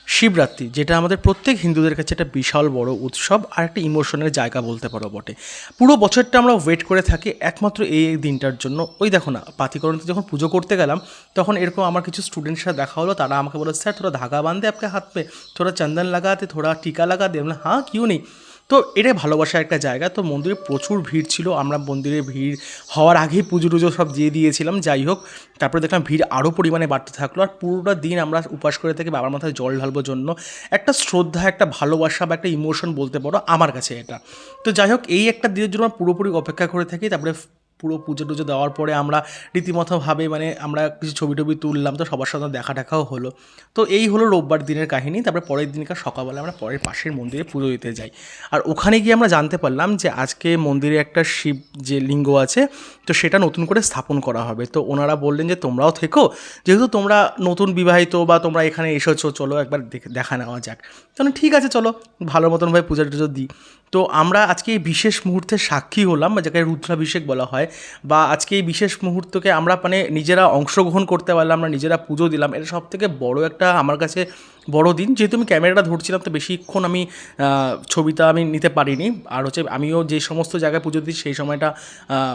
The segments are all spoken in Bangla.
শিবরাত্রি, যেটা আমাদের প্রত্যেক হিন্দুদের কাছে একটা বিশাল বড় উৎসব আর একটা ইমোশনের জায়গা বলতে পারো বটে। পুরো বছরটা আমরা ওয়েট করে থাকি একমাত্র এই দিনটার জন্য। ওই দেখো না, পাতিকরণতে যখন পুজো করতে গেলাম তখন এরকম আমার কিছু স্টুডেন্টসের সাথে দেখা হলো। তারা আমাকে বলে, স্যার থোড়া ধাগা বাঁধে আপকে হাত পে, থোড়া চন্দন লাগাতে, থোড়া টিকা লাগাতে। আমি বললাম, হ্যাঁ কিউ নেই। তো এটাই ভালোবাসার একটা জায়গা। তো মন্দিরে প্রচুর ভিড় ছিল, আমরা মন্দিরে ভিড় হওয়ার আগেই পুজো টুজো সব দিয়ে দিয়েছিলাম। যাই হোক, তারপরে দেখলাম ভিড় আরও পরিমাণে বাড়তে থাকলো। আর পুরোটা দিন আমরা উপাস করে থাকি বাবার মাথায় জল ঢালবার জন্য। একটা শ্রদ্ধা, একটা ভালোবাসা বা একটা ইমোশন বলতে পারো আমার কাছে এটা। তো যাই হোক, এই একটা দিনের জন্য আমরা পুরোপুরি অপেক্ষা করে থাকি। তারপরে পুরো পুজো টুজো দেওয়ার পরে আমরা রীতিমতোভাবে মানে আমরা কিছু ছবি টবি তুললাম, তো সবার সাথে দেখা টাকাও হলো। তো এই হলো রোববার দিনের কাহিনী। তারপরে পরের দিনকার সকালবেলা আমরা পরের পাশের মন্দিরে পুজো দিতে যাই। আর ওখানে গিয়ে আমরা জানতে পারলাম যে আজকে মন্দিরে একটা শিব যে লিঙ্গ আছে, তো সেটা নতুন করে স্থাপন করা হবে। তো ওনারা বললেন যে তোমরাও থেকো, যেহেতু তোমরা নতুন বিবাহিত বা তোমরা এখানে এসেছো, চলো একবার দেখা নেওয়া যাক। তাহলে ঠিক আছে, চলো ভালো মতনভাবে পূজা টুজো দিই। তো আমরা আজকে এই বিশেষ মুহূর্তের সাক্ষী হলাম, বা যাকে রুদ্রাভিষেক বলা হয়, বা আজকে এই বিশেষ মুহূর্তকে আমরা মানে নিজেরা অংশগ্রহণ করতে পারলাম, আমরা নিজেরা পুজো দিলাম। এটা সবথেকে বড় একটা আমার কাছে বড় দিন। যেহেতু আমি ক্যামেরাটা ধরছিলাম, তো বেশিক্ষণ আমি ছবিটা আমি নিতে পারিনি। আর হচ্ছে আমিও যে সমস্ত জায়গায় পুজো দিই সেই সময়টা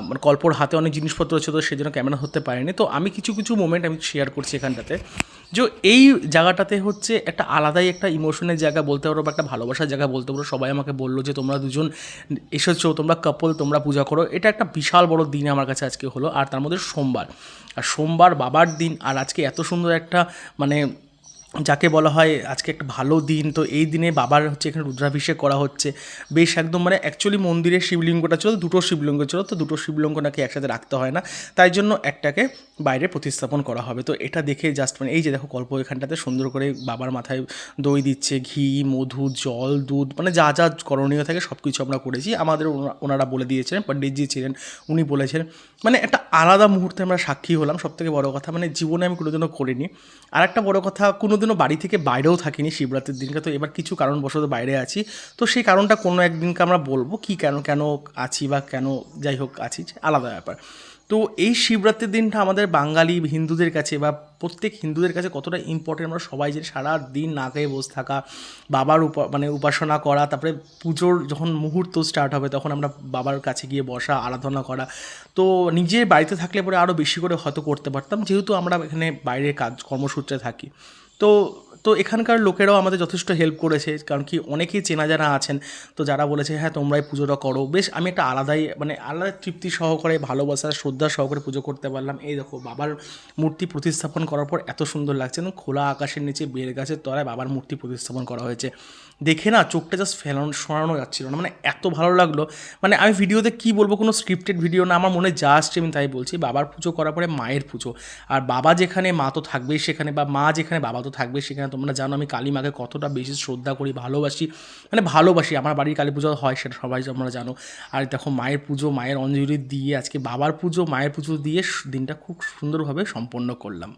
মানে কল্পর হাতে অনেক জিনিসপত্র ছিল, তো সেই জন্য ক্যামেরা ধরতে পারিনি। তো আমি কিছু কিছু মোমেন্ট আমি শেয়ার করছি এখানটাতে। যে এই জায়গাটাতে হচ্ছে একটা আলাদাই একটা ইমোশনের জায়গা বলতে পারো, বা একটা ভালোবাসার জায়গা বলতে পারো। সবাই আমাকে বললো যে তোমরা দুজন এসেছো, তোমরা কাপল, তোমরা পূজা করো। এটা একটা বিশাল বড় দিন আমার কাছে আজকে হলো। আর তার মধ্যে সোমবার, আর সোমবার বাবার দিন। আর আজকে এত সুন্দর একটা মানে যাকে বলা হয় আজকে একটা ভালো দিন। তো এই দিনে বাবার হচ্ছে এখানে রুদ্রাভিষেক করা হচ্ছে। বেশ একদম মানে অ্যাকচুয়ালি মন্দিরের শিবলিঙ্গটা ছিল, দুটো শিবলিঙ্গ ছিল, তো দুটো শিবলিঙ্গ নাকি একসাথে রাখতে হয় না, তাই জন্য একটাকে বাইরে প্রতিস্থাপন করা হবে। তো এটা দেখে জাস্ট মানে এই যে দেখো কল্প এখানটাতে সুন্দর করে বাবার মাথায় দই দিচ্ছে, ঘি, মধু, জল, দুধ, মানে যা যা করণীয় থাকে সব কিছু আমরা করেছি। আমাদের ওনারা বলে দিয়েছিলেন, পণ্ডিতজি ছিলেন, উনি বলেছেন। মানে একটা আলাদা মুহূর্তে আমরা সাক্ষী হলাম। সবথেকে বড় কথা, মানে জীবনে আমি কোনোদিনও করিনি। আর একটা বড় কথা, কোনোদিনও বাড়ি থেকে বাইরেও থাকিনি শিবরাত্রির দিনকে। তো এবার কিছু কারণবশত বাইরে আছি। তো সেই কারণটা কোনো একদিনকে আমরা বলবো কি কেন কেন আছি, বা কেন যাই হোক আছি, আলাদা ব্যাপার। তো এই শিবরাত্রির দিনটা আমাদের বাঙালি হিন্দুদের কাছে বা প্রত্যেক হিন্দুদের কাছে কতটা ইম্পর্টেন্ট আমরা সবাই জানি। সারা দিন না খেয়ে বসে থাকা, বাবার মানে উপাসনা করা, তারপরে পুজোর যখন মুহূর্ত স্টার্ট হবে তখন আমরা বাবার কাছে গিয়ে বসা, আরাধনা করা। তো নিজে বাড়িতে থাকলে পরে আরও বেশি করে হয়তো করতে পারতাম, যেহেতু আমরা এখানে বাইরে কাজ কর্মসূত্রে থাকি। তো তো এখানকার লোকেরাও আমাদের যথেষ্ট হেল্প করেছে, কারণ কি অনেকেই চেনা যারা আছেন, তো যারা বলেছে হ্যাঁ তোমরাই পুজোটা করো। বেশ আমি একটা আলাদাই মানে আলাদা তৃপ্তি সহকারে, ভালোবাসা শ্রদ্ধা সহকারে পুজো করতে পারলাম। এই দেখো বাবার মূর্তি প্রতিস্থাপন করার পর এত সুন্দর লাগছে না, খোলা আকাশের নিচে বেল গাছের তলায় বাবার মূর্তি প্রতিস্থাপন করা হয়েছে। দেখে না চোখটা জাস্ট সরানো যাচ্ছিল না, মানে এত ভালো লাগলো। মানে আমি ভিডিওতে কী বলবো, কোনো স্ক্রিপ্টেড ভিডিও না, আমার মনে যা আসছে আমি তাই বলছি। বাবার পুজো করার পরে মায়ের পুজো, আর বাবা যেখানে মা তো থাকবেই সেখানে, বা মা যেখানে বাবা তো থাকবেই সেখানে। তোমরা জানো আমি কালী মাকে কতটা বেশি শ্রদ্ধা করি, ভালোবাসি, মানে ভালোবাসি। আমার বাড়ির কালী পুজো হয় সেটা সবাই তোমরা জানো। আর দেখো মায়ের পুজো, মায়ের অঞ্জলি দিয়ে আজকে বাবার পুজো, মায়ের পুজো দিয়ে দিনটা খুব সুন্দরভাবে সম্পন্ন করলাম।